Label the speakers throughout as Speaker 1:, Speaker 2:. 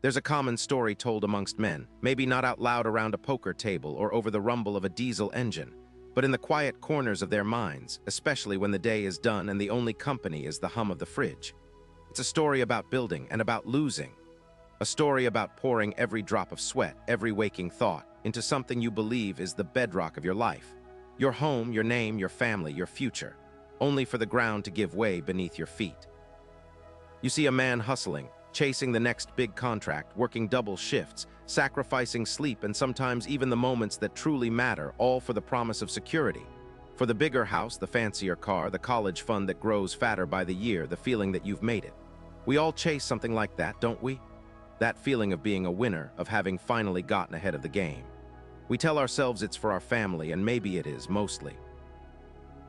Speaker 1: There's a common story told amongst men, maybe not out loud around a poker table or over the rumble of a diesel engine, but in the quiet corners of their minds, especially when the day is done and the only company is the hum of the fridge. It's a story about building and about losing. A story about pouring every drop of sweat, every waking thought, into something you believe is the bedrock of your life. Your home, your name, your family, your future, only for the ground to give way beneath your feet. You see a man hustling, chasing the next big contract, working double shifts, sacrificing sleep and sometimes even the moments that truly matter, all for the promise of security. For the bigger house, the fancier car, the college fund that grows fatter by the year, the feeling that you've made it. We all chase something like that, don't we? That feeling of being a winner, of having finally gotten ahead of the game. We tell ourselves it's for our family, and maybe it is, mostly.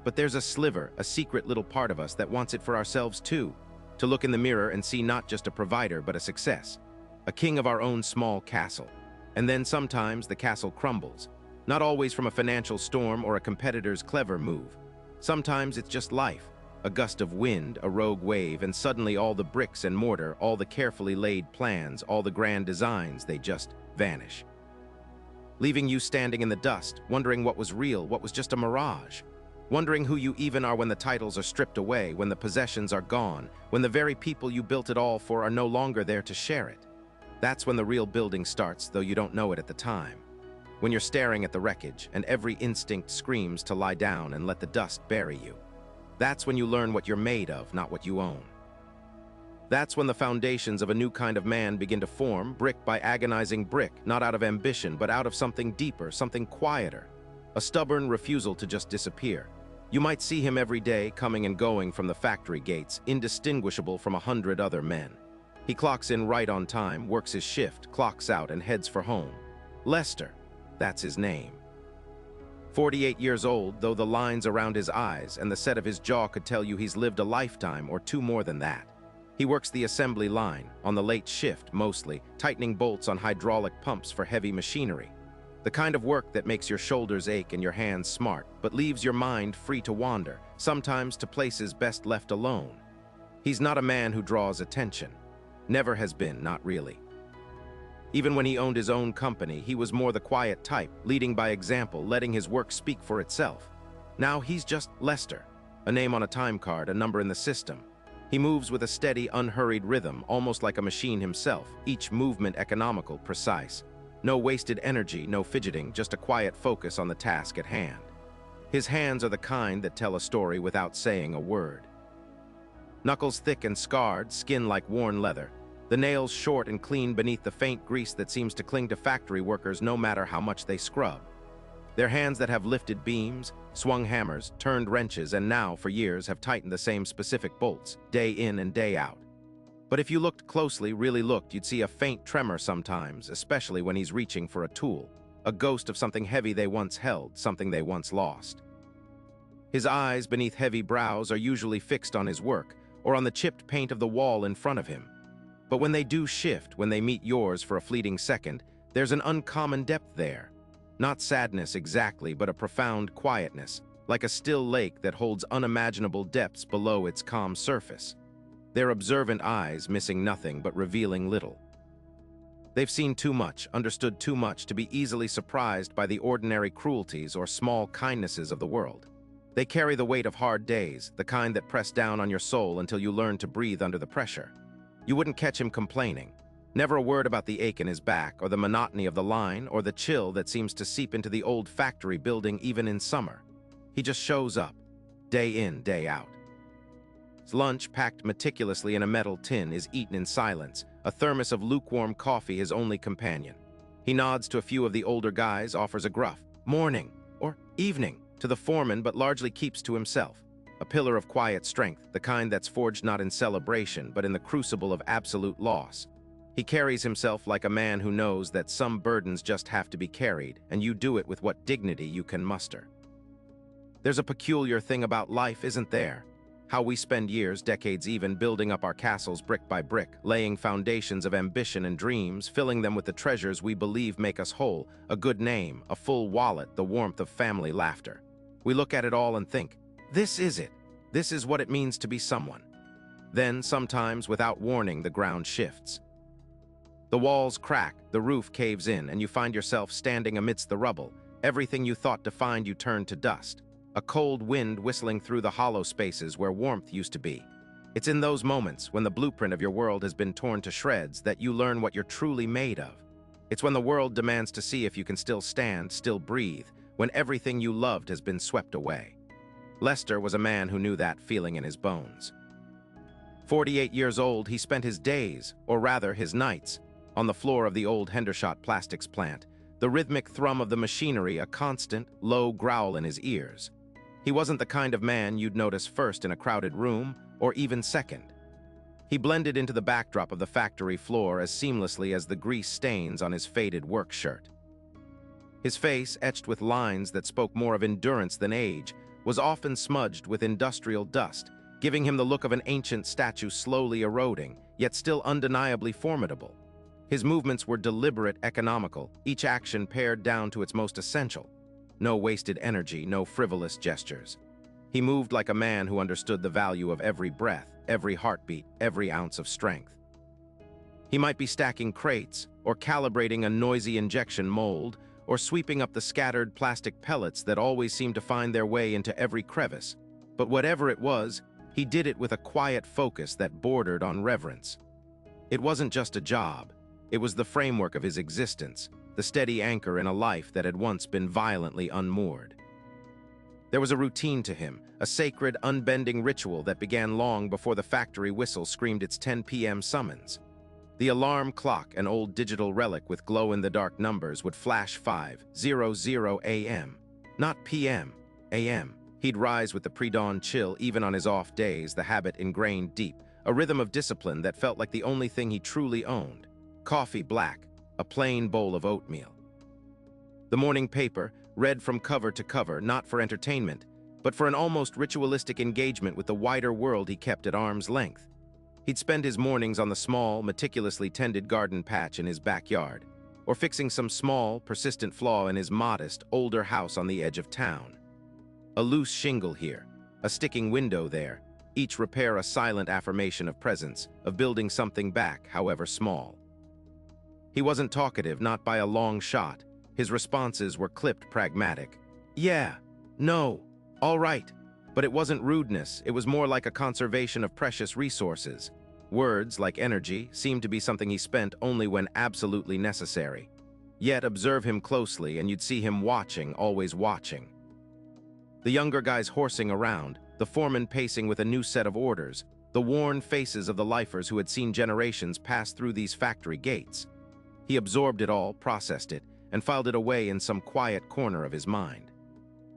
Speaker 1: But there's a sliver, a secret little part of us that wants it for ourselves too. To look in the mirror and see not just a provider, but a success. A king of our own small castle. And then sometimes the castle crumbles. Not always from a financial storm or a competitor's clever move. Sometimes it's just life. A gust of wind, a rogue wave, and suddenly all the bricks and mortar, all the carefully laid plans, all the grand designs, they just vanish. Leaving you standing in the dust, wondering what was real, what was just a mirage. Wondering who you even are when the titles are stripped away, when the possessions are gone, when the very people you built it all for are no longer there to share it. That's when the real building starts, though you don't know it at the time. When you're staring at the wreckage, and every instinct screams to lie down and let the dust bury you. That's when you learn what you're made of, not what you own. That's when the foundations of a new kind of man begin to form, brick by agonizing brick, not out of ambition, but out of something deeper, something quieter. A stubborn refusal to just disappear. You might see him every day, coming and going from the factory gates, indistinguishable from 100 other men. He clocks in right on time, works his shift, clocks out, and heads for home. Lester, that's his name. 48 years old, though the lines around his eyes and the set of his jaw could tell you he's lived a lifetime or two more than that. He works the assembly line, on the late shift mostly, tightening bolts on hydraulic pumps for heavy machinery. The kind of work that makes your shoulders ache and your hands smart, but leaves your mind free to wander, sometimes to places best left alone. He's not a man who draws attention. Never has been, not really. Even when he owned his own company, he was more the quiet type, leading by example, letting his work speak for itself. Now he's just Lester, a name on a time card, a number in the system. He moves with a steady, unhurried rhythm, almost like a machine himself, each movement economical, precise. No wasted energy, no fidgeting, just a quiet focus on the task at hand. His hands are the kind that tell a story without saying a word. Knuckles thick and scarred, skin like worn leather. The nails short and clean beneath the faint grease that seems to cling to factory workers no matter how much they scrub. Their hands that have lifted beams, swung hammers, turned wrenches, and now, for years, have tightened the same specific bolts, day in and day out. But if you looked closely, really looked, you'd see a faint tremor sometimes, especially when he's reaching for a tool, a ghost of something heavy they once held, something they once lost. His eyes beneath heavy brows are usually fixed on his work, or on the chipped paint of the wall in front of him. But when they do shift, when they meet yours for a fleeting second, there's an uncommon depth there. Not sadness exactly, but a profound quietness, like a still lake that holds unimaginable depths below its calm surface. Their observant eyes missing nothing but revealing little. They've seen too much, understood too much to be easily surprised by the ordinary cruelties or small kindnesses of the world. They carry the weight of hard days, the kind that press down on your soul until you learn to breathe under the pressure. You wouldn't catch him complaining. Never a word about the ache in his back, or the monotony of the line, or the chill that seems to seep into the old factory building even in summer. He just shows up, day in, day out. His lunch, packed meticulously in a metal tin, is eaten in silence, a thermos of lukewarm coffee his only companion. He nods to a few of the older guys, offers a gruff morning or evening to the foreman, but largely keeps to himself. A pillar of quiet strength, the kind that's forged not in celebration, but in the crucible of absolute loss. He carries himself like a man who knows that some burdens just have to be carried, and you do it with what dignity you can muster. There's a peculiar thing about life, isn't there? How we spend years, decades even, building up our castles brick by brick, laying foundations of ambition and dreams, filling them with the treasures we believe make us whole, a good name, a full wallet, the warmth of family laughter. We look at it all and think, this is it. This is what it means to be someone. Then, sometimes, without warning, the ground shifts. The walls crack, the roof caves in, and you find yourself standing amidst the rubble. Everything you thought defined you turned to dust. A cold wind whistling through the hollow spaces where warmth used to be. It's in those moments, when the blueprint of your world has been torn to shreds, that you learn what you're truly made of. It's when the world demands to see if you can still stand, still breathe, when everything you loved has been swept away. Lester was a man who knew that feeling in his bones. 48 years old, he spent his days, or rather his nights, on the floor of the old Hendershot plastics plant, the rhythmic thrum of the machinery a constant, low growl in his ears. He wasn't the kind of man you'd notice first in a crowded room, or even second. He blended into the backdrop of the factory floor as seamlessly as the grease stains on his faded work shirt. His face, etched with lines that spoke more of endurance than age, was often smudged with industrial dust, giving him the look of an ancient statue slowly eroding, yet still undeniably formidable. His movements were deliberate, economical, each action pared down to its most essential. No wasted energy, no frivolous gestures. He moved like a man who understood the value of every breath, every heartbeat, every ounce of strength. He might be stacking crates, or calibrating a noisy injection mold, or sweeping up the scattered plastic pellets that always seemed to find their way into every crevice. But whatever it was, he did it with a quiet focus that bordered on reverence. It wasn't just a job. It was the framework of his existence, the steady anchor in a life that had once been violently unmoored. There was a routine to him, a sacred, unbending ritual that began long before the factory whistle screamed its 10 p.m. summons. The alarm clock, an old digital relic with glow-in-the-dark numbers, would flash 5:00 a.m. Not p.m., a.m. He'd rise with the pre-dawn chill even on his off days, the habit ingrained deep, a rhythm of discipline that felt like the only thing he truly owned. Coffee black, a plain bowl of oatmeal. The morning paper, read from cover to cover, not for entertainment, but for an almost ritualistic engagement with the wider world he kept at arm's length. He'd spend his mornings on the small, meticulously tended garden patch in his backyard, or fixing some small, persistent flaw in his modest, older house on the edge of town. A loose shingle here, a sticking window there, each repair a silent affirmation of presence, of building something back, however small. He wasn't talkative, not by a long shot. His responses were clipped, pragmatic. Yeah, no, all right. But it wasn't rudeness, it was more like a conservation of precious resources. Words, like energy, seemed to be something he spent only when absolutely necessary. Yet observe him closely and you'd see him watching, always watching. The younger guys horsing around, the foreman pacing with a new set of orders, the worn faces of the lifers who had seen generations pass through these factory gates. He absorbed it all, processed it, and filed it away in some quiet corner of his mind.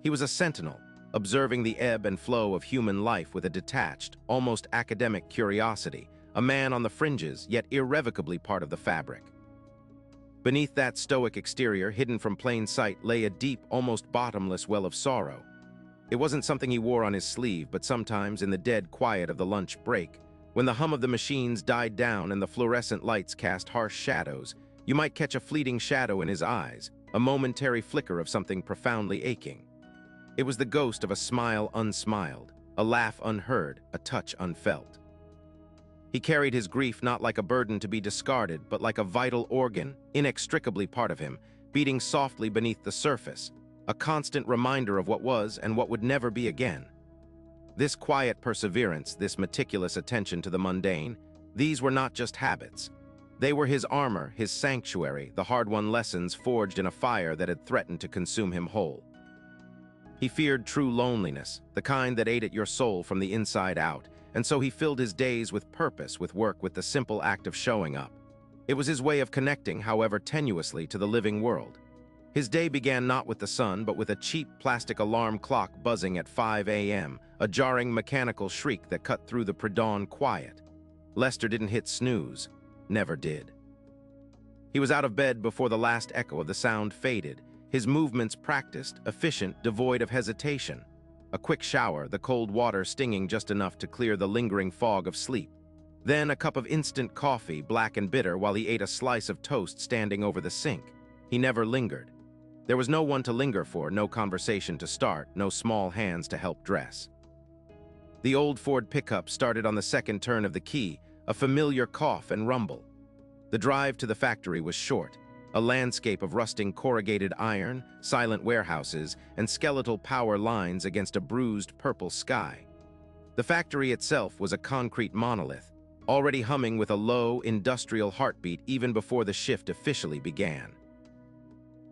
Speaker 1: He was a sentinel, observing the ebb and flow of human life with a detached, almost academic curiosity, a man on the fringes, yet irrevocably part of the fabric. Beneath that stoic exterior, hidden from plain sight, lay a deep, almost bottomless well of sorrow. It wasn't something he wore on his sleeve, but sometimes in the dead quiet of the lunch break, when the hum of the machines died down and the fluorescent lights cast harsh shadows, you might catch a fleeting shadow in his eyes, a momentary flicker of something profoundly aching. It was the ghost of a smile unsmiled, a laugh unheard, a touch unfelt. He carried his grief not like a burden to be discarded, but like a vital organ, inextricably part of him, beating softly beneath the surface, a constant reminder of what was and what would never be again. This quiet perseverance, this meticulous attention to the mundane, these were not just habits. They were his armor, his sanctuary, the hard-won lessons forged in a fire that had threatened to consume him whole. He feared true loneliness, the kind that ate at your soul from the inside out, and so he filled his days with purpose, with work, with the simple act of showing up. It was his way of connecting, however tenuously, to the living world. His day began not with the sun, but with a cheap plastic alarm clock buzzing at 5 a.m., a jarring mechanical shriek that cut through the pre-dawn quiet. Lester didn't hit snooze. Never did. He was out of bed before the last echo of the sound faded, his movements practiced, efficient, devoid of hesitation. A quick shower, the cold water stinging just enough to clear the lingering fog of sleep. Then a cup of instant coffee, black and bitter, while he ate a slice of toast standing over the sink. He never lingered. There was no one to linger for, no conversation to start, no small hands to help dress. The old Ford pickup started on the second turn of the key, a familiar cough and rumble. The drive to the factory was short, a landscape of rusting corrugated iron, silent warehouses, and skeletal power lines against a bruised purple sky. The factory itself was a concrete monolith, already humming with a low, industrial heartbeat even before the shift officially began.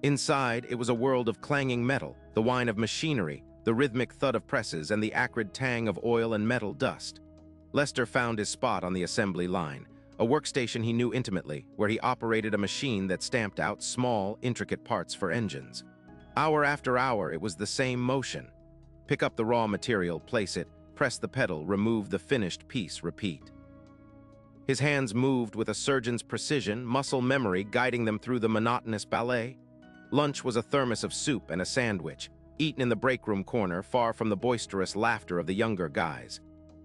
Speaker 1: Inside, it was a world of clanging metal, the whine of machinery, the rhythmic thud of presses, and the acrid tang of oil and metal dust. Lester found his spot on the assembly line, a workstation he knew intimately, where he operated a machine that stamped out small, intricate parts for engines. Hour after hour, it was the same motion. Pick up the raw material, place it, press the pedal, remove the finished piece, repeat. His hands moved with a surgeon's precision, muscle memory guiding them through the monotonous ballet. Lunch was a thermos of soup and a sandwich, eaten in the break-room corner, far from the boisterous laughter of the younger guys.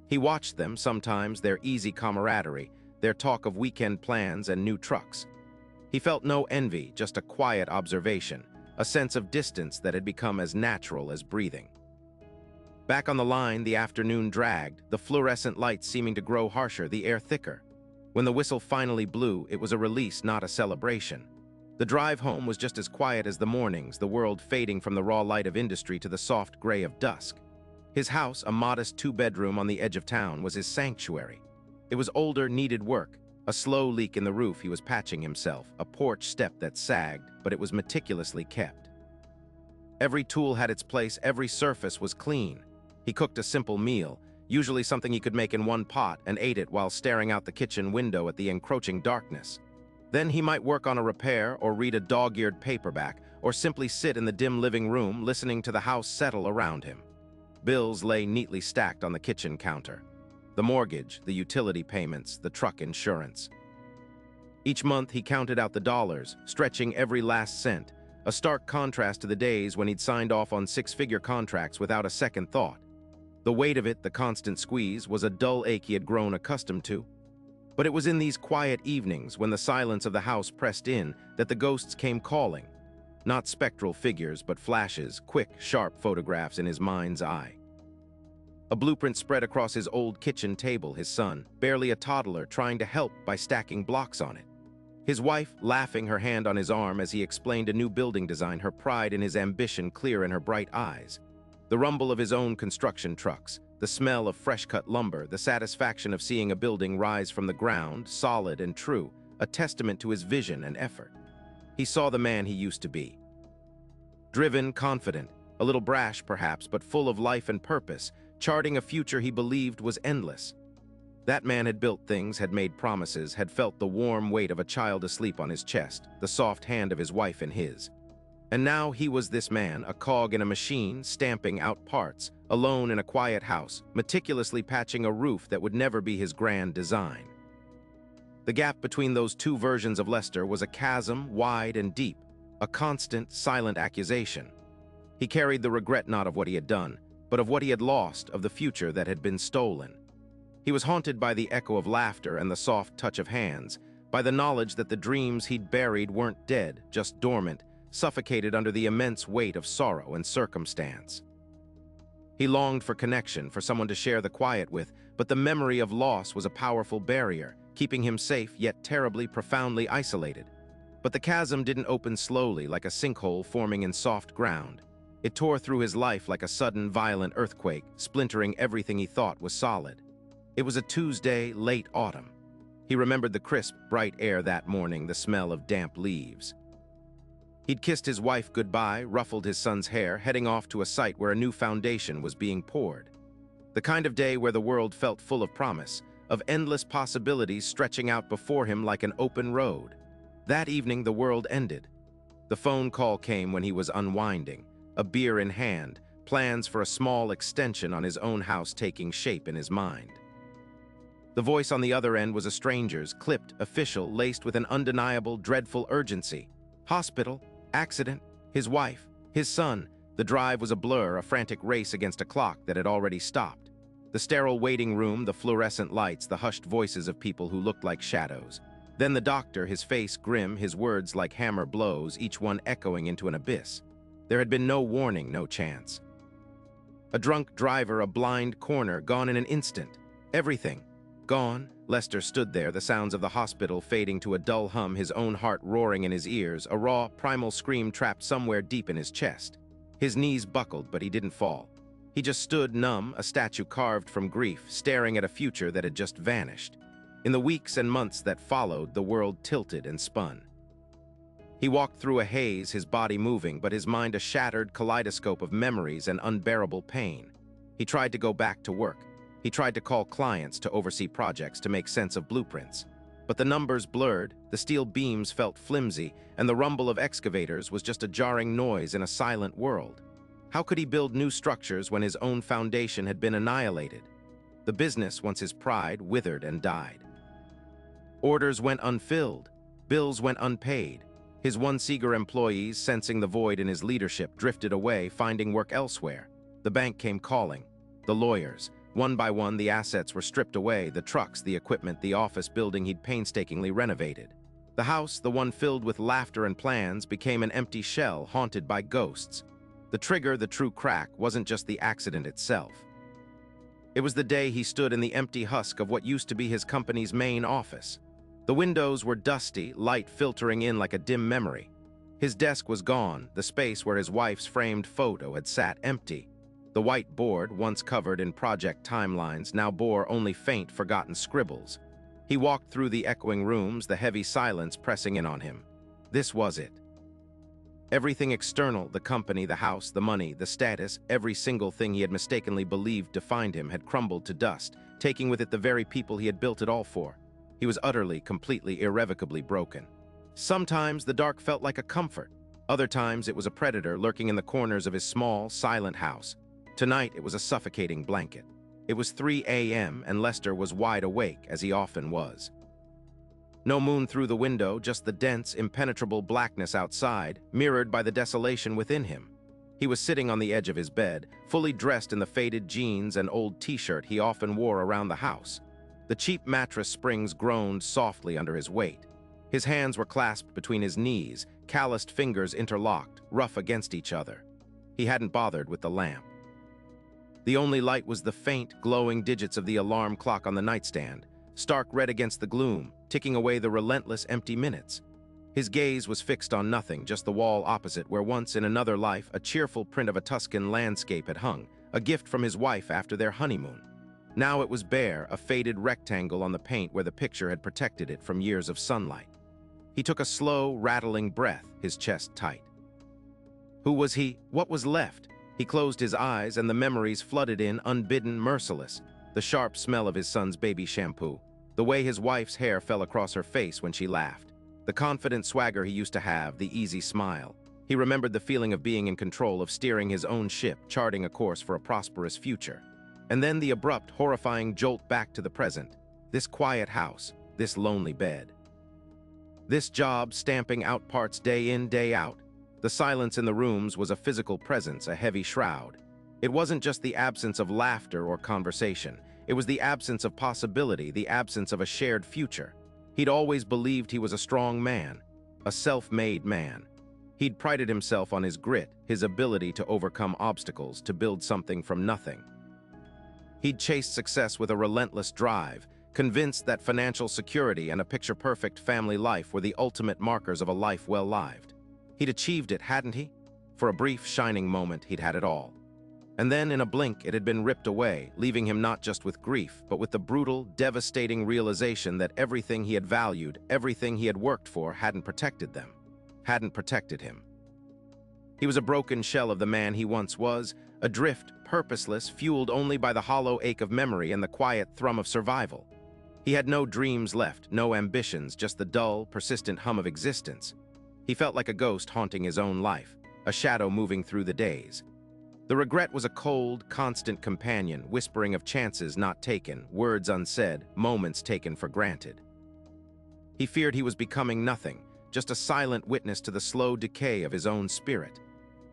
Speaker 1: He watched them, sometimes their easy camaraderie, their talk of weekend plans and new trucks. He felt no envy, just a quiet observation, a sense of distance that had become as natural as breathing. Back on the line, the afternoon dragged, the fluorescent lights seeming to grow harsher, the air thicker. When the whistle finally blew, it was a release, not a celebration. The drive home was just as quiet as the mornings, the world fading from the raw light of industry to the soft gray of dusk. His house, a modest two-bedroom on the edge of town, was his sanctuary. It was older, needed work. A slow leak in the roof he was patching himself, a porch step that sagged, but it was meticulously kept. Every tool had its place, every surface was clean. He cooked a simple meal, usually something he could make in one pot, and ate it while staring out the kitchen window at the encroaching darkness. Then he might work on a repair or read a dog-eared paperback or simply sit in the dim living room listening to the house settle around him. Bills lay neatly stacked on the kitchen counter. The mortgage, the utility payments, the truck insurance. Each month he counted out the dollars, stretching every last cent, a stark contrast to the days when he'd signed off on six-figure contracts without a second thought. The weight of it, the constant squeeze, was a dull ache he had grown accustomed to. But it was in these quiet evenings, when the silence of the house pressed in, that the ghosts came calling. Not spectral figures, but flashes, quick, sharp photographs in his mind's eye. A blueprint spread across his old kitchen table, his son, barely a toddler, trying to help by stacking blocks on it. His wife, laughing, her hand on his arm as he explained a new building design, her pride in his ambition clear in her bright eyes. The rumble of his own construction trucks, the smell of fresh-cut lumber, the satisfaction of seeing a building rise from the ground, solid and true, a testament to his vision and effort. He saw the man he used to be. Driven, confident, a little brash perhaps, but full of life and purpose, charting a future he believed was endless. That man had built things, had made promises, had felt the warm weight of a child asleep on his chest, the soft hand of his wife in his. And now he was this man, a cog in a machine, stamping out parts, alone in a quiet house, meticulously patching a roof that would never be his grand design. The gap between those two versions of Lester was a chasm, wide and deep, a constant, silent accusation. He carried the regret not of what he had done, but of what he had lost, of the future that had been stolen. He was haunted by the echo of laughter and the soft touch of hands, by the knowledge that the dreams he'd buried weren't dead, just dormant, suffocated under the immense weight of sorrow and circumstance. He longed for connection, for someone to share the quiet with, but the memory of loss was a powerful barrier, keeping him safe yet terribly, profoundly isolated. But the chasm didn't open slowly like a sinkhole forming in soft ground. It tore through his life like a sudden, violent earthquake, splintering everything he thought was solid. It was a Tuesday, late autumn. He remembered the crisp, bright air that morning, the smell of damp leaves. He'd kissed his wife goodbye, ruffled his son's hair, heading off to a site where a new foundation was being poured. The kind of day where the world felt full of promise, of endless possibilities stretching out before him like an open road. That evening, the world ended. The phone call came when he was unwinding, a beer in hand, plans for a small extension on his own house taking shape in his mind. The voice on the other end was a stranger's, clipped, official, laced with an undeniable, dreadful urgency. Hospital. Accident, his wife, his son. The drive was a blur, a frantic race against a clock that had already stopped. The sterile waiting room, the fluorescent lights, the hushed voices of people who looked like shadows. Then the doctor, his face grim, his words like hammer blows, each one echoing into an abyss. There had been no warning, no chance. A drunk driver, a blind corner, gone in an instant. Everything. Gone, Lester stood there, the sounds of the hospital fading to a dull hum, his own heart roaring in his ears, a raw, primal scream trapped somewhere deep in his chest. His knees buckled, but he didn't fall. He just stood numb, a statue carved from grief, staring at a future that had just vanished. In the weeks and months that followed, the world tilted and spun. He walked through a haze, his body moving, but his mind a shattered kaleidoscope of memories and unbearable pain. He tried to go back to work. He tried to call clients, to oversee projects, to make sense of blueprints. But the numbers blurred, the steel beams felt flimsy, and the rumble of excavators was just a jarring noise in a silent world. How could he build new structures when his own foundation had been annihilated? The business, once his pride, withered and died. Orders went unfilled. Bills went unpaid. His one-seager employees, sensing the void in his leadership, drifted away, finding work elsewhere. The bank came calling. The lawyers. One by one, the assets were stripped away, the trucks, the equipment, the office building he'd painstakingly renovated. The house, the one filled with laughter and plans, became an empty shell haunted by ghosts. The trigger, the true crack, wasn't just the accident itself. It was the day he stood in the empty husk of what used to be his company's main office. The windows were dusty, light filtering in like a dim memory. His desk was gone, the space where his wife's framed photo had sat empty. The white board, once covered in project timelines, now bore only faint, forgotten scribbles. He walked through the echoing rooms, the heavy silence pressing in on him. This was it. Everything external, the company, the house, the money, the status, every single thing he had mistakenly believed defined him had crumbled to dust, taking with it the very people he had built it all for. He was utterly, completely, irrevocably broken. Sometimes the dark felt like a comfort. Other times it was a predator lurking in the corners of his small, silent house. Tonight it was a suffocating blanket. It was 3 a.m. and Lester was wide awake, as he often was. No moon through the window, just the dense, impenetrable blackness outside, mirrored by the desolation within him. He was sitting on the edge of his bed, fully dressed in the faded jeans and old t-shirt he often wore around the house. The cheap mattress springs groaned softly under his weight. His hands were clasped between his knees, calloused fingers interlocked, rough against each other. He hadn't bothered with the lamp. The only light was the faint, glowing digits of the alarm clock on the nightstand, stark red against the gloom, ticking away the relentless empty minutes. His gaze was fixed on nothing, just the wall opposite where once in another life a cheerful print of a Tuscan landscape had hung, a gift from his wife after their honeymoon. Now it was bare, a faded rectangle on the paint where the picture had protected it from years of sunlight. He took a slow, rattling breath, his chest tight. Who was he? What was left? He closed his eyes and the memories flooded in, unbidden, merciless. The sharp smell of his son's baby shampoo. The way his wife's hair fell across her face when she laughed. The confident swagger he used to have, the easy smile. He remembered the feeling of being in control, of steering his own ship, charting a course for a prosperous future. And then the abrupt, horrifying jolt back to the present. This quiet house, this lonely bed. This job stamping out parts day in, day out. The silence in the rooms was a physical presence, a heavy shroud. It wasn't just the absence of laughter or conversation. It was the absence of possibility, the absence of a shared future. He'd always believed he was a strong man, a self-made man. He'd prided himself on his grit, his ability to overcome obstacles, to build something from nothing. He'd chased success with a relentless drive, convinced that financial security and a picture-perfect family life were the ultimate markers of a life well-lived. He'd achieved it, hadn't he? For a brief, shining moment, he'd had it all. And then, in a blink, it had been ripped away, leaving him not just with grief, but with the brutal, devastating realization that everything he had valued, everything he had worked for, hadn't protected them, hadn't protected him. He was a broken shell of the man he once was, adrift, purposeless, fueled only by the hollow ache of memory and the quiet thrum of survival. He had no dreams left, no ambitions, just the dull, persistent hum of existence. He felt like a ghost haunting his own life, a shadow moving through the days. The regret was a cold, constant companion, whispering of chances not taken, words unsaid, moments taken for granted. He feared he was becoming nothing, just a silent witness to the slow decay of his own spirit.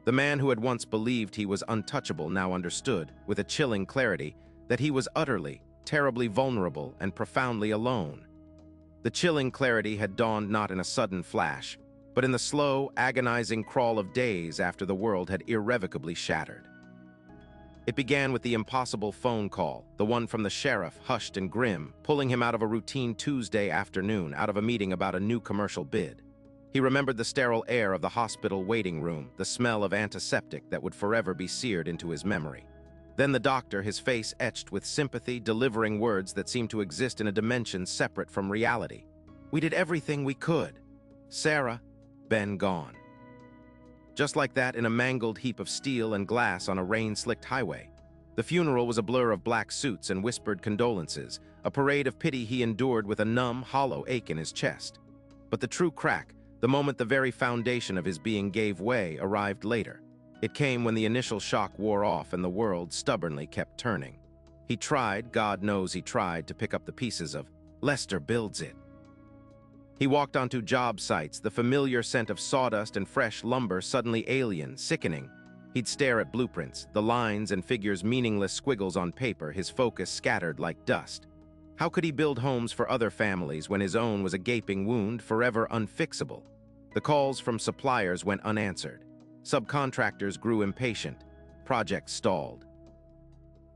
Speaker 1: The man who had once believed he was untouchable now understood, with a chilling clarity, that he was utterly, terribly vulnerable and profoundly alone. The chilling clarity had dawned not in a sudden flash, but in the slow, agonizing crawl of days after the world had irrevocably shattered. It began with the impossible phone call, the one from the sheriff, hushed and grim, pulling him out of a routine Tuesday afternoon, out of a meeting about a new commercial bid. He remembered the sterile air of the hospital waiting room, the smell of antiseptic that would forever be seared into his memory. Then the doctor, his face etched with sympathy, delivering words that seemed to exist in a dimension separate from reality. "We did everything we could. Sarah, Ben gone." Just like that, in a mangled heap of steel and glass on a rain-slicked highway. The funeral was a blur of black suits and whispered condolences, a parade of pity he endured with a numb, hollow ache in his chest. But the true crack, the moment the very foundation of his being gave way, arrived later. It came when the initial shock wore off and the world stubbornly kept turning. He tried, God knows he tried, to pick up the pieces of Lester Builds It. He walked onto job sites, the familiar scent of sawdust and fresh lumber suddenly alien, sickening. He'd stare at blueprints, the lines and figures meaningless squiggles on paper, his focus scattered like dust. How could he build homes for other families when his own was a gaping wound, forever unfixable? The calls from suppliers went unanswered. Subcontractors grew impatient. Projects stalled.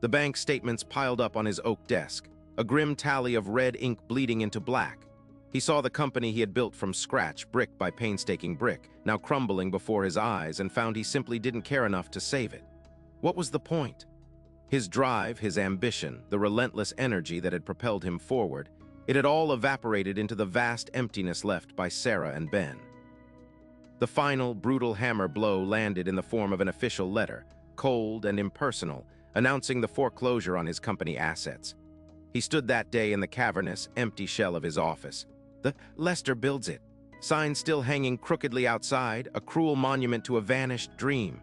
Speaker 1: The bank statements piled up on his oak desk, a grim tally of red ink bleeding into black. He saw the company he had built from scratch, brick by painstaking brick, now crumbling before his eyes, and found he simply didn't care enough to save it. What was the point? His drive, his ambition, the relentless energy that had propelled him forward, it had all evaporated into the vast emptiness left by Sarah and Ben. The final, brutal hammer blow landed in the form of an official letter, cold and impersonal, announcing the foreclosure on his company assets. He stood that day in the cavernous, empty shell of his office. The Lester Builds It sign still hanging crookedly outside, a cruel monument to a vanished dream.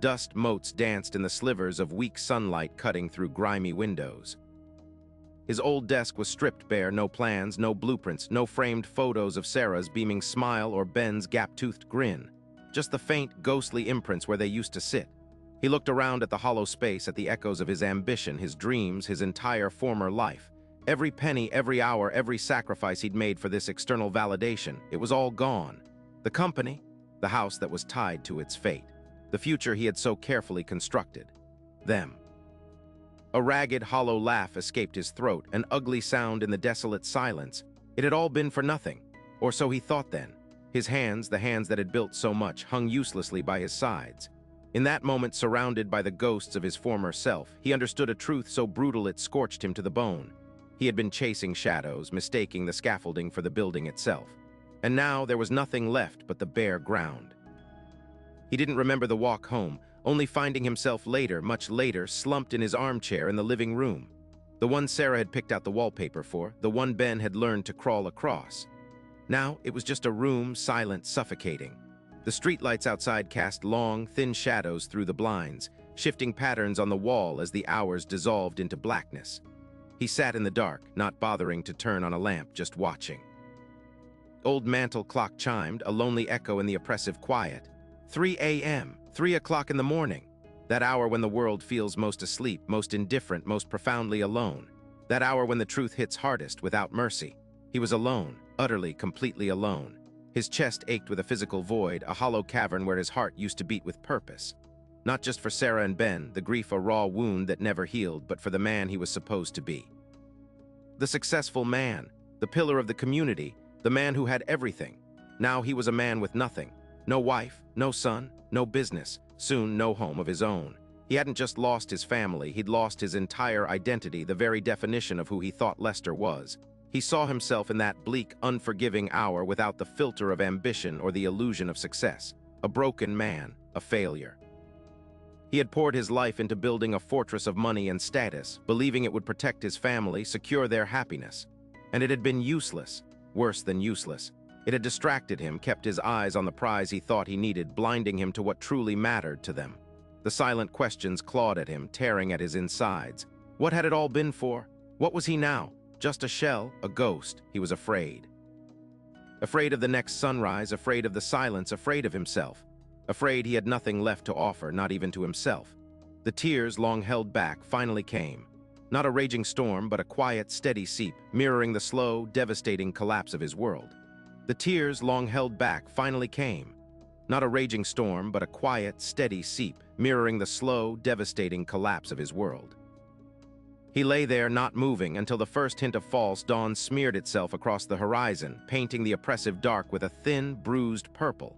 Speaker 1: Dust motes danced in the slivers of weak sunlight cutting through grimy windows. His old desk was stripped bare, no plans, no blueprints, no framed photos of Sarah's beaming smile or Ben's gap-toothed grin. Just the faint, ghostly imprints where they used to sit. He looked around at the hollow space, at the echoes of his ambition, his dreams, his entire former life. Every penny, every hour, every sacrifice he'd made for this external validation, it was all gone. The company, the house that was tied to its fate. The future he had so carefully constructed. Them. A ragged, hollow laugh escaped his throat, an ugly sound in the desolate silence. It had all been for nothing, or so he thought then. His hands, the hands that had built so much, hung uselessly by his sides. In that moment, surrounded by the ghosts of his former self, he understood a truth so brutal it scorched him to the bone. He had been chasing shadows, mistaking the scaffolding for the building itself. And now there was nothing left but the bare ground. He didn't remember the walk home, only finding himself later, much later, slumped in his armchair in the living room. The one Sarah had picked out the wallpaper for, the one Ben had learned to crawl across. Now it was just a room, silent, suffocating. The streetlights outside cast long, thin shadows through the blinds, shifting patterns on the wall as the hours dissolved into blackness. He sat in the dark, not bothering to turn on a lamp, just watching. Old mantel clock chimed, a lonely echo in the oppressive quiet. 3 a.m., 3 o'clock in the morning. That hour when the world feels most asleep, most indifferent, most profoundly alone. That hour when the truth hits hardest, without mercy. He was alone, utterly, completely alone. His chest ached with a physical void, a hollow cavern where his heart used to beat with purpose. Not just for Sarah and Ben, the grief a raw wound that never healed, but for the man he was supposed to be. The successful man, the pillar of the community, the man who had everything. Now he was a man with nothing. No wife, no son, no business, soon no home of his own. He hadn't just lost his family, he'd lost his entire identity, the very definition of who he thought Lester was. He saw himself in that bleak, unforgiving hour without the filter of ambition or the illusion of success. A broken man, a failure. He had poured his life into building a fortress of money and status, believing it would protect his family, secure their happiness. And it had been useless, worse than useless. It had distracted him, kept his eyes on the prize he thought he needed, blinding him to what truly mattered to them. The silent questions clawed at him, tearing at his insides. What had it all been for? What was he now? Just a shell, a ghost. He was afraid. Afraid of the next sunrise, afraid of the silence, afraid of himself. Afraid he had nothing left to offer, not even to himself. The tears, long held back, finally came. Not a raging storm, but a quiet, steady seep, mirroring the slow, devastating collapse of his world. The tears, long held back, finally came. Not a raging storm, but a quiet, steady seep, mirroring the slow, devastating collapse of his world. He lay there, not moving, until the first hint of false dawn smeared itself across the horizon, painting the oppressive dark with a thin, bruised purple.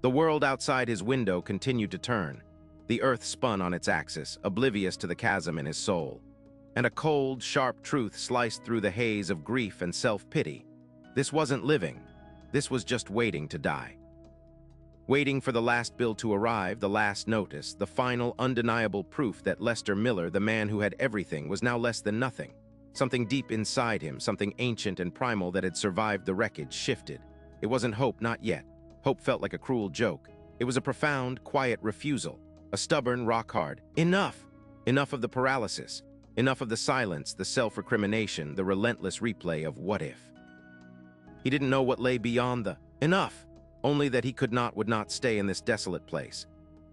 Speaker 1: The world outside his window continued to turn. The earth spun on its axis, oblivious to the chasm in his soul. And a cold, sharp truth sliced through the haze of grief and self-pity. This wasn't living. This was just waiting to die. Waiting for the last bill to arrive, the last notice, the final, undeniable proof that Lester Miller, the man who had everything, was now less than nothing. Something deep inside him, something ancient and primal that had survived the wreckage, shifted. It wasn't hope, not yet. Hope felt like a cruel joke. It was a profound, quiet refusal. A stubborn, rock-hard, enough! Enough of the paralysis. Enough of the silence, the self-recrimination, the relentless replay of what if. He didn't know what lay beyond the enough. Only that he would not stay in this desolate place.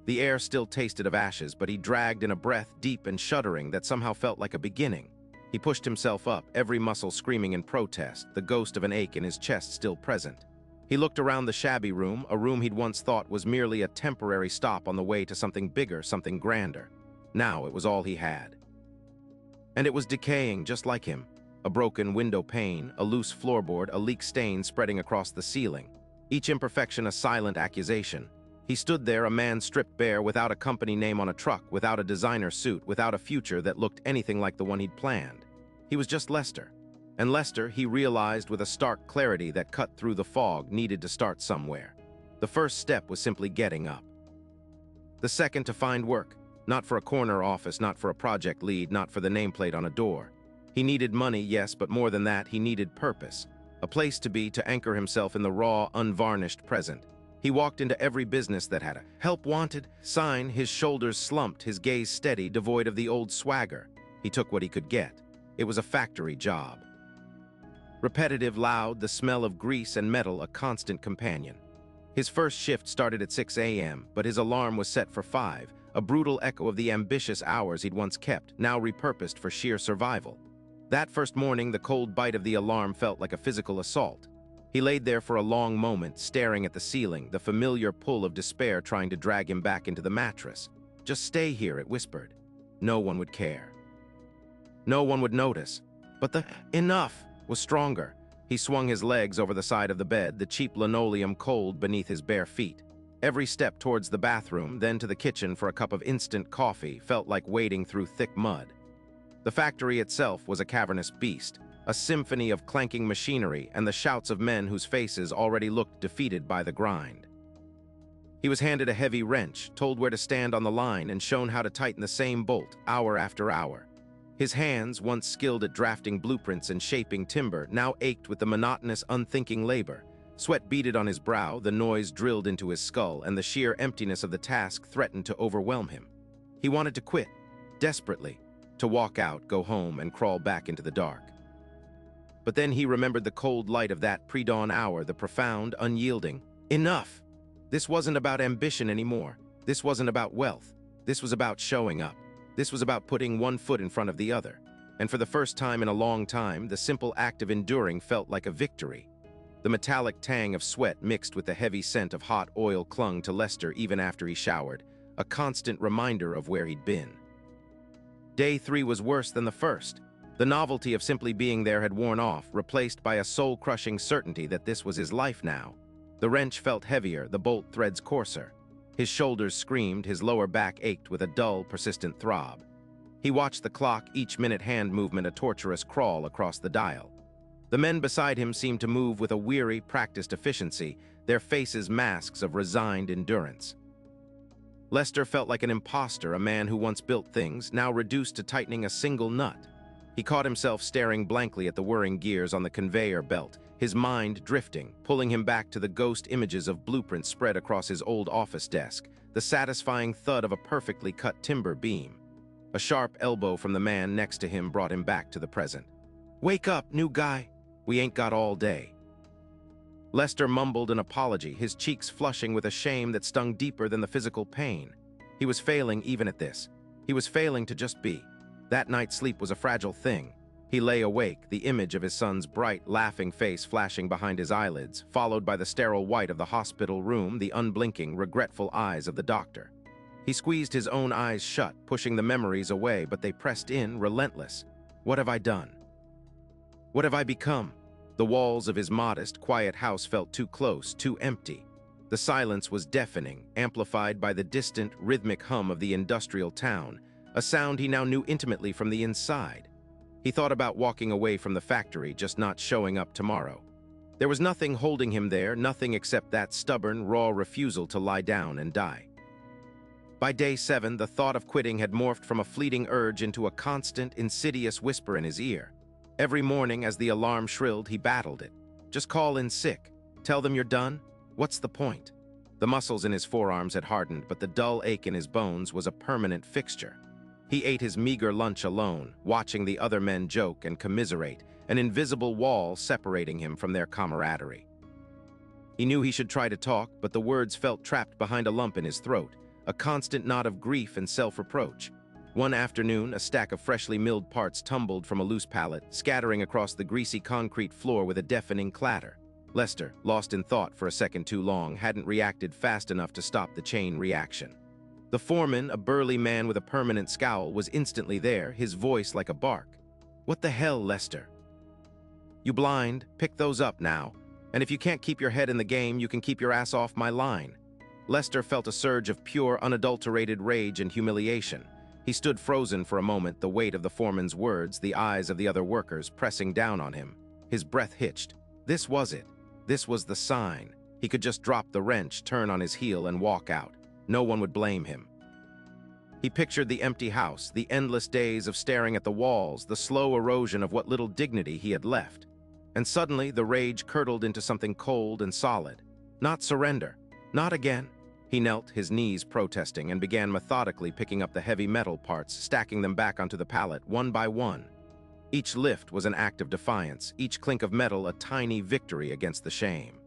Speaker 1: The air still tasted of ashes, but he dragged in a breath deep and shuddering that somehow felt like a beginning. He pushed himself up, every muscle screaming in protest, the ghost of an ache in his chest still present. He looked around the shabby room, a room he'd once thought was merely a temporary stop on the way to something bigger, something grander. Now it was all he had. And it was decaying just like him. A broken window pane, a loose floorboard, a leak stain spreading across the ceiling. Each imperfection a silent accusation. He stood there, a man stripped bare, without a company name on a truck, without a designer suit, without a future that looked anything like the one he'd planned. He was just Lester. And Lester, he realized with a stark clarity that cut through the fog, needed to start somewhere. The first step was simply getting up. The second, to find work. Not for a corner office, not for a project lead, not for the nameplate on a door. He needed money, yes, but more than that, he needed purpose. A place to be, to anchor himself in the raw, unvarnished present. He walked into every business that had a "help wanted" sign, his shoulders slumped, his gaze steady, devoid of the old swagger. He took what he could get. It was a factory job. Repetitive, loud, the smell of grease and metal a constant companion. His first shift started at 6 a.m., but his alarm was set for 5, a brutal echo of the ambitious hours he'd once kept, now repurposed for sheer survival. That first morning, the cold bite of the alarm felt like a physical assault. He laid there for a long moment, staring at the ceiling, the familiar pull of despair trying to drag him back into the mattress. "Just stay here," it whispered. No one would care. No one would notice. But the enough was stronger. He swung his legs over the side of the bed, the cheap linoleum cold beneath his bare feet. Every step towards the bathroom, then to the kitchen for a cup of instant coffee, felt like wading through thick mud. The factory itself was a cavernous beast, a symphony of clanking machinery and the shouts of men whose faces already looked defeated by the grind. He was handed a heavy wrench, told where to stand on the line, and shown how to tighten the same bolt, hour after hour. His hands, once skilled at drafting blueprints and shaping timber, now ached with the monotonous, unthinking labor. Sweat beaded on his brow, the noise drilled into his skull, and the sheer emptiness of the task threatened to overwhelm him. He wanted to quit, desperately, to walk out, go home, and crawl back into the dark. But then he remembered the cold light of that pre-dawn hour, the profound, unyielding enough. This wasn't about ambition anymore. This wasn't about wealth. This was about showing up. This was about putting one foot in front of the other. And for the first time in a long time, the simple act of enduring felt like a victory. The metallic tang of sweat mixed with the heavy scent of hot oil clung to Lester even after he showered, a constant reminder of where he'd been. Day 3 was worse than the first. The novelty of simply being there had worn off, replaced by a soul-crushing certainty that this was his life now. The wrench felt heavier, the bolt threads coarser. His shoulders screamed, his lower back ached with a dull, persistent throb. He watched the clock, each minute hand movement a torturous crawl across the dial. The men beside him seemed to move with a weary, practiced efficiency, their faces masks of resigned endurance. Lester felt like an imposter, a man who once built things, now reduced to tightening a single nut. He caught himself staring blankly at the whirring gears on the conveyor belt, his mind drifting, pulling him back to the ghost images of blueprints spread across his old office desk, the satisfying thud of a perfectly cut timber beam. A sharp elbow from the man next to him brought him back to the present. "Wake up, new guy. We ain't got all day." Lester mumbled an apology, his cheeks flushing with a shame that stung deeper than the physical pain. He was failing even at this. He was failing to just be. That night's sleep was a fragile thing. He lay awake, the image of his son's bright, laughing face flashing behind his eyelids, followed by the sterile white of the hospital room, the unblinking, regretful eyes of the doctor. He squeezed his own eyes shut, pushing the memories away, but they pressed in, relentless. What have I done? What have I become? The walls of his modest, quiet house felt too close, too empty. The silence was deafening, amplified by the distant, rhythmic hum of the industrial town, a sound he now knew intimately from the inside. He thought about walking away from the factory, just not showing up tomorrow. There was nothing holding him there, nothing except that stubborn, raw refusal to lie down and die. By day 7, the thought of quitting had morphed from a fleeting urge into a constant, insidious whisper in his ear. Every morning as the alarm shrilled, he battled it. Just call in sick. Tell them you're done. What's the point? The muscles in his forearms had hardened, but the dull ache in his bones was a permanent fixture. He ate his meager lunch alone, watching the other men joke and commiserate, an invisible wall separating him from their camaraderie. He knew he should try to talk, but the words felt trapped behind a lump in his throat, a constant knot of grief and self-reproach. One afternoon, a stack of freshly milled parts tumbled from a loose pallet, scattering across the greasy concrete floor with a deafening clatter. Lester, lost in thought for a second too long, hadn't reacted fast enough to stop the chain reaction. The foreman, a burly man with a permanent scowl, was instantly there, his voice like a bark. What the hell, Lester? You blind, pick those up now. And if you can't keep your head in the game, you can keep your ass off my line. Lester felt a surge of pure, unadulterated rage and humiliation. He stood frozen for a moment, the weight of the foreman's words, the eyes of the other workers pressing down on him. His breath hitched. This was it. This was the sign. He could just drop the wrench, turn on his heel, and walk out. No one would blame him. He pictured the empty house, the endless days of staring at the walls, the slow erosion of what little dignity he had left. And suddenly, the rage curdled into something cold and solid. Not surrender. Not again. He knelt, his knees protesting, and began methodically picking up the heavy metal parts, stacking them back onto the pallet, one by one. Each lift was an act of defiance, each clink of metal a tiny victory against the shame.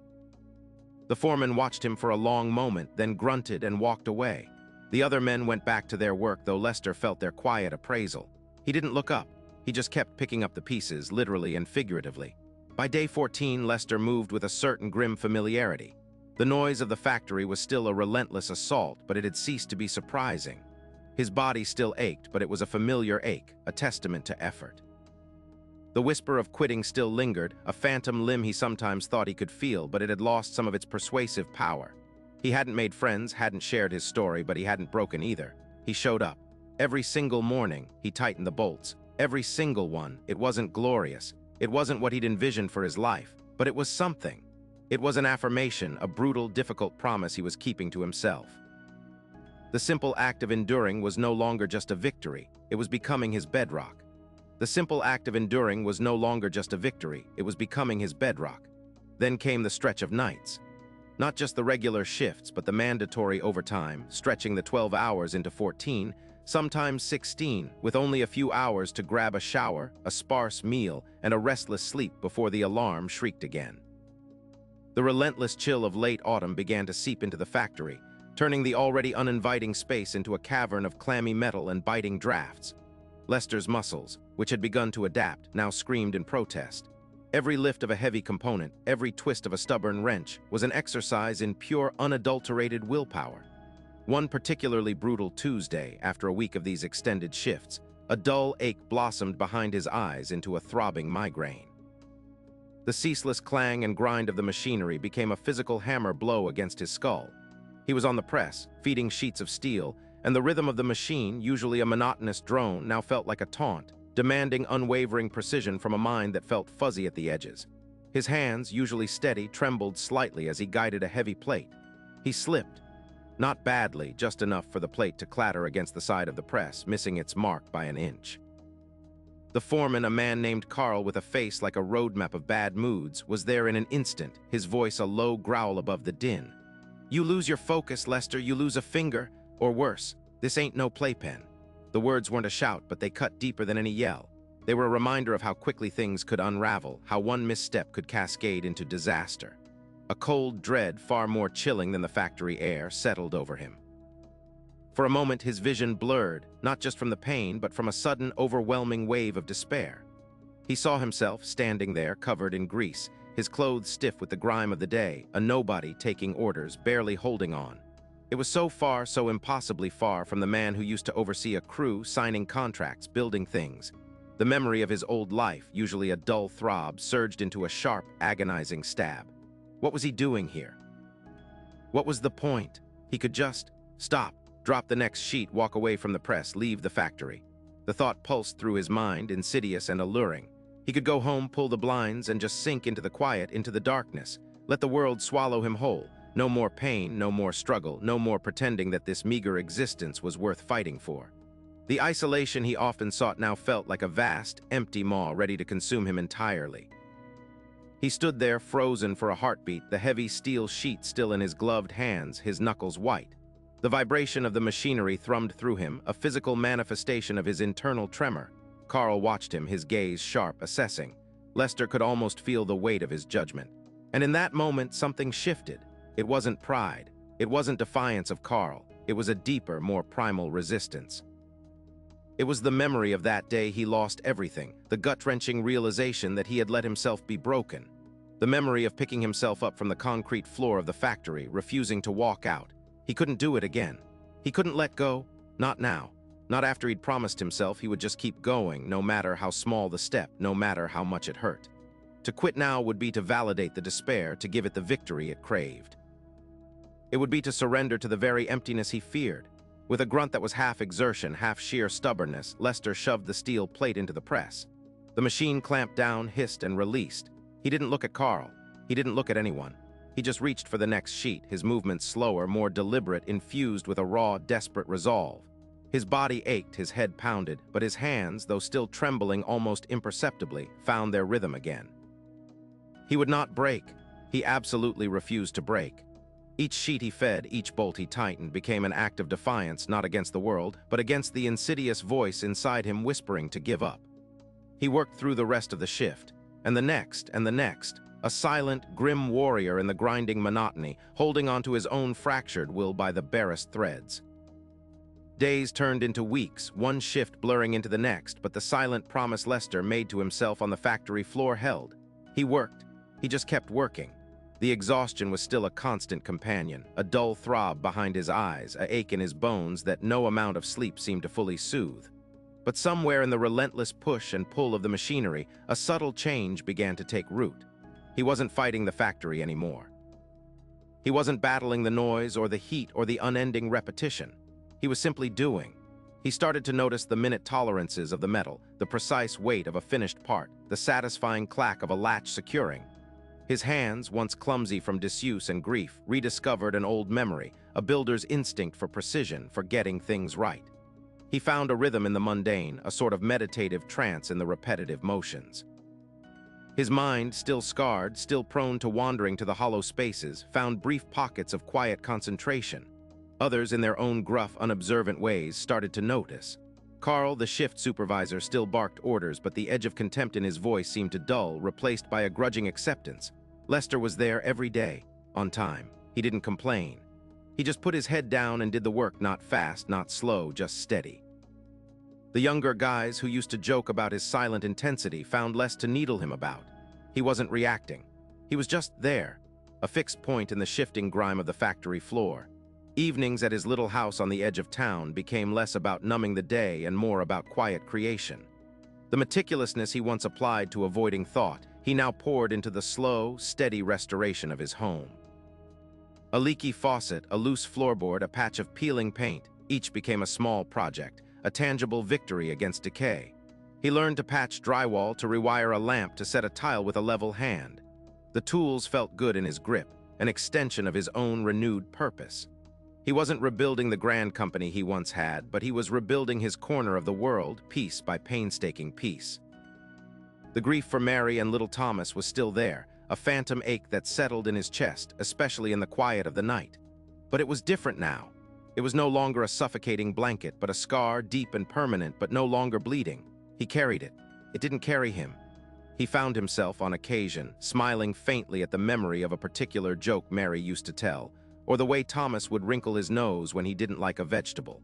Speaker 1: The foreman watched him for a long moment, then grunted and walked away. The other men went back to their work, though Lester felt their quiet appraisal. He didn't look up. He just kept picking up the pieces, literally and figuratively. By day 14, Lester moved with a certain grim familiarity. The noise of the factory was still a relentless assault, but it had ceased to be surprising. His body still ached, but it was a familiar ache, a testament to effort. The whisper of quitting still lingered, a phantom limb he sometimes thought he could feel, but it had lost some of its persuasive power. He hadn't made friends, hadn't shared his story, but he hadn't broken either. He showed up. Every single morning, he tightened the bolts. Every single one. It wasn't glorious. It wasn't what he'd envisioned for his life, but it was something. It was an affirmation, a brutal, difficult promise he was keeping to himself. The simple act of enduring was no longer just a victory. It was becoming his bedrock. The simple act of enduring was no longer just a victory, it was becoming his bedrock. Then came the stretch of nights. Not just the regular shifts, but the mandatory overtime, stretching the 12 hours into 14, sometimes 16, with only a few hours to grab a shower, a sparse meal, and a restless sleep before the alarm shrieked again. The relentless chill of late autumn began to seep into the factory, turning the already uninviting space into a cavern of clammy metal and biting drafts. Lester's muscles, which had begun to adapt, now screamed in protest. Every lift of a heavy component, every twist of a stubborn wrench, was an exercise in pure, unadulterated willpower. One particularly brutal Tuesday, after a week of these extended shifts, a dull ache blossomed behind his eyes into a throbbing migraine. The ceaseless clang and grind of the machinery became a physical hammer blow against his skull. He was on the press, feeding sheets of steel, and the rhythm of the machine, usually a monotonous drone, now felt like a taunt, demanding unwavering precision from a mind that felt fuzzy at the edges. His hands, usually steady, trembled slightly as he guided a heavy plate. He slipped. Not badly, just enough for the plate to clatter against the side of the press, missing its mark by an inch. The foreman, a man named Carl with a face like a roadmap of bad moods, was there in an instant, his voice a low growl above the din. "You lose your focus, Lester, you lose a finger. Or worse, this ain't no playpen." The words weren't a shout, but they cut deeper than any yell. They were a reminder of how quickly things could unravel, how one misstep could cascade into disaster. A cold dread, far more chilling than the factory air, settled over him. For a moment, his vision blurred, not just from the pain, but from a sudden, overwhelming wave of despair. He saw himself standing there, covered in grease, his clothes stiff with the grime of the day, a nobody taking orders, barely holding on. It was so far, so impossibly far from the man who used to oversee a crew, signing contracts, building things. The memory of his old life, usually a dull throb, surged into a sharp, agonizing stab. What was he doing here? What was the point? He could just stop, drop the next sheet, walk away from the press, leave the factory. The thought pulsed through his mind, insidious and alluring. He could go home, pull the blinds, and just sink into the quiet, into the darkness. Let the world swallow him whole. No more pain, no more struggle, no more pretending that this meager existence was worth fighting for. The isolation he often sought now felt like a vast, empty maw ready to consume him entirely. He stood there, frozen for a heartbeat, the heavy steel sheet still in his gloved hands, his knuckles white. The vibration of the machinery thrummed through him, a physical manifestation of his internal tremor. Carl watched him, his gaze sharp, assessing. Lester could almost feel the weight of his judgment. And in that moment, something shifted. It wasn't pride. It wasn't defiance of Carl. It was a deeper, more primal resistance. It was the memory of that day he lost everything, the gut-wrenching realization that he had let himself be broken. The memory of picking himself up from the concrete floor of the factory, refusing to walk out. He couldn't do it again. He couldn't let go. Not now. Not after he'd promised himself he would just keep going, no matter how small the step, no matter how much it hurt. To quit now would be to validate the despair, to give it the victory it craved. It would be to surrender to the very emptiness he feared. With a grunt that was half exertion, half sheer stubbornness, Lester shoved the steel plate into the press. The machine clamped down, hissed, and released. He didn't look at Carl. He didn't look at anyone. He just reached for the next sheet, his movements slower, more deliberate, infused with a raw, desperate resolve. His body ached, his head pounded, but his hands, though still trembling almost imperceptibly, found their rhythm again. He would not break. He absolutely refused to break. Each sheet he fed, each bolt he tightened, became an act of defiance, not against the world, but against the insidious voice inside him whispering to give up. He worked through the rest of the shift, and the next, a silent, grim warrior in the grinding monotony, holding on to his own fractured will by the barest threads. Days turned into weeks, one shift blurring into the next, but the silent promise Lester made to himself on the factory floor held. He worked. He just kept working. The exhaustion was still a constant companion, a dull throb behind his eyes, an ache in his bones that no amount of sleep seemed to fully soothe. But somewhere in the relentless push and pull of the machinery, a subtle change began to take root. He wasn't fighting the factory anymore. He wasn't battling the noise or the heat or the unending repetition. He was simply doing. He started to notice the minute tolerances of the metal, the precise weight of a finished part, the satisfying clack of a latch securing. His hands, once clumsy from disuse and grief, rediscovered an old memory, a builder's instinct for precision, for getting things right. He found a rhythm in the mundane, a sort of meditative trance in the repetitive motions. His mind, still scarred, still prone to wandering to the hollow spaces, found brief pockets of quiet concentration. Others, in their own gruff, unobservant ways, started to notice. Carl, the shift supervisor, still barked orders, but the edge of contempt in his voice seemed to dull, replaced by a grudging acceptance. Lester was there every day, on time. He didn't complain. He just put his head down and did the work, not fast, not slow, just steady. The younger guys who used to joke about his silent intensity found less to needle him about. He wasn't reacting. He was just there, a fixed point in the shifting grime of the factory floor. Evenings at his little house on the edge of town became less about numbing the day and more about quiet creation. The meticulousness he once applied to avoiding thought, he now poured into the slow, steady restoration of his home. A leaky faucet, a loose floorboard, a patch of peeling paint, each became a small project, a tangible victory against decay. He learned to patch drywall, to rewire a lamp, to set a tile with a level hand. The tools felt good in his grip, an extension of his own renewed purpose. He wasn't rebuilding the grand company he once had, but he was rebuilding his corner of the world, piece by painstaking piece. The grief for Mary and little Thomas was still there, a phantom ache that settled in his chest, especially in the quiet of the night. But it was different now. It was no longer a suffocating blanket, but a scar, deep and permanent, but no longer bleeding. He carried it. It didn't carry him. He found himself, on occasion, smiling faintly at the memory of a particular joke Mary used to tell, or the way Thomas would wrinkle his nose when he didn't like a vegetable.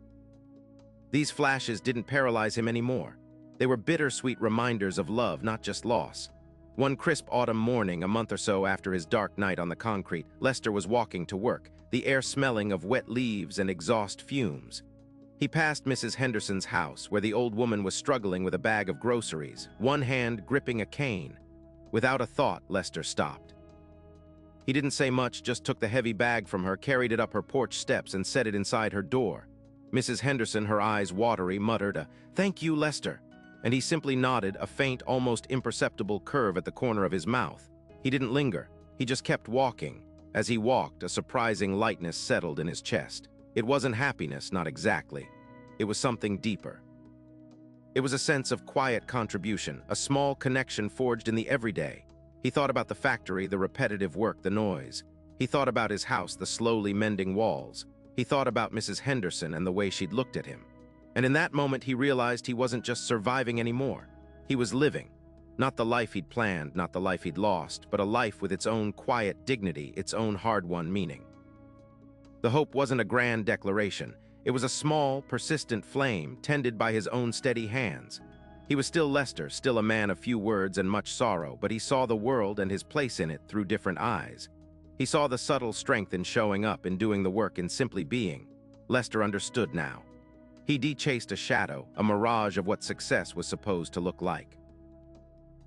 Speaker 1: These flashes didn't paralyze him anymore. They were bittersweet reminders of love, not just loss. One crisp autumn morning, a month or so after his dark night on the concrete, Lester was walking to work, the air smelling of wet leaves and exhaust fumes. He passed Mrs. Henderson's house, where the old woman was struggling with a bag of groceries, one hand gripping a cane. Without a thought, Lester stopped. He didn't say much, just took the heavy bag from her, carried it up her porch steps, and set it inside her door. Mrs. Henderson, her eyes watery, muttered a, "Thank you, Lester," and he simply nodded, a faint, almost imperceptible curve at the corner of his mouth. He didn't linger. He just kept walking. As he walked, a surprising lightness settled in his chest. It wasn't happiness, not exactly. It was something deeper. It was a sense of quiet contribution, a small connection forged in the everyday. He thought about the factory, the repetitive work, the noise. He thought about his house, the slowly mending walls. He thought about Mrs. Henderson and the way she'd looked at him. And in that moment, he realized he wasn't just surviving anymore. He was living. Not the life he'd planned, not the life he'd lost, but a life with its own quiet dignity, its own hard-won meaning. The hope wasn't a grand declaration. It was a small, persistent flame tended by his own steady hands. He was still Lester, still a man of few words and much sorrow, but he saw the world and his place in it through different eyes. He saw the subtle strength in showing up, in doing the work, in simply being. Lester understood now. He de-chased a shadow, a mirage of what success was supposed to look like.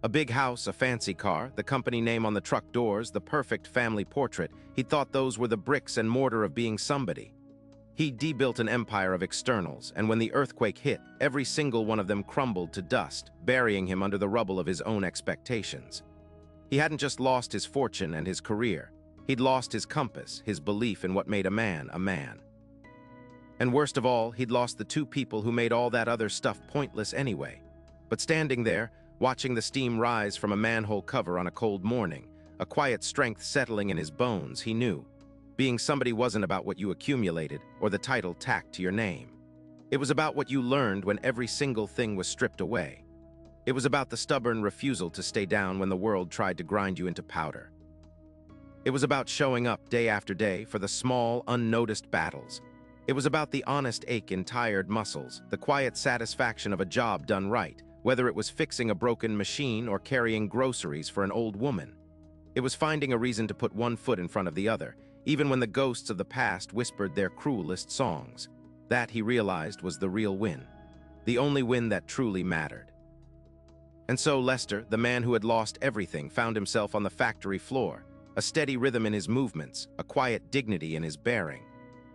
Speaker 1: A big house, a fancy car, the company name on the truck doors, the perfect family portrait. He thought those were the bricks and mortar of being somebody. He de-built an empire of externals, and when the earthquake hit, every single one of them crumbled to dust, burying him under the rubble of his own expectations. He hadn't just lost his fortune and his career. He'd lost his compass, his belief in what made a man a man. And worst of all, he'd lost the two people who made all that other stuff pointless anyway. But standing there, watching the steam rise from a manhole cover on a cold morning, a quiet strength settling in his bones, he knew. Being somebody wasn't about what you accumulated or the title tacked to your name. It was about what you learned when every single thing was stripped away. It was about the stubborn refusal to stay down when the world tried to grind you into powder. It was about showing up day after day for the small, unnoticed battles. It was about the honest ache in tired muscles, the quiet satisfaction of a job done right, whether it was fixing a broken machine or carrying groceries for an old woman. It was finding a reason to put one foot in front of the other, even when the ghosts of the past whispered their cruelest songs. That, he realized, was the real win. The only win that truly mattered. And so Lester, the man who had lost everything, found himself on the factory floor, a steady rhythm in his movements, a quiet dignity in his bearing.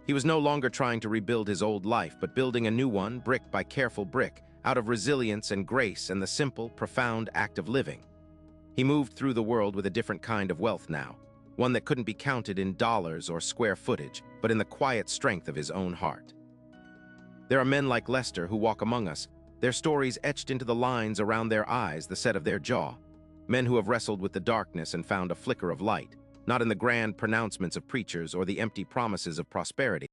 Speaker 1: He was no longer trying to rebuild his old life, but building a new one, brick by careful brick, out of resilience and grace and the simple, profound act of living. He moved through the world with a different kind of wealth now, one that couldn't be counted in dollars or square footage, but in the quiet strength of his own heart. There are men like Lester who walk among us, their stories etched into the lines around their eyes, the set of their jaw. Men who have wrestled with the darkness and found a flicker of light, not in the grand pronouncements of preachers or the empty promises of prosperity,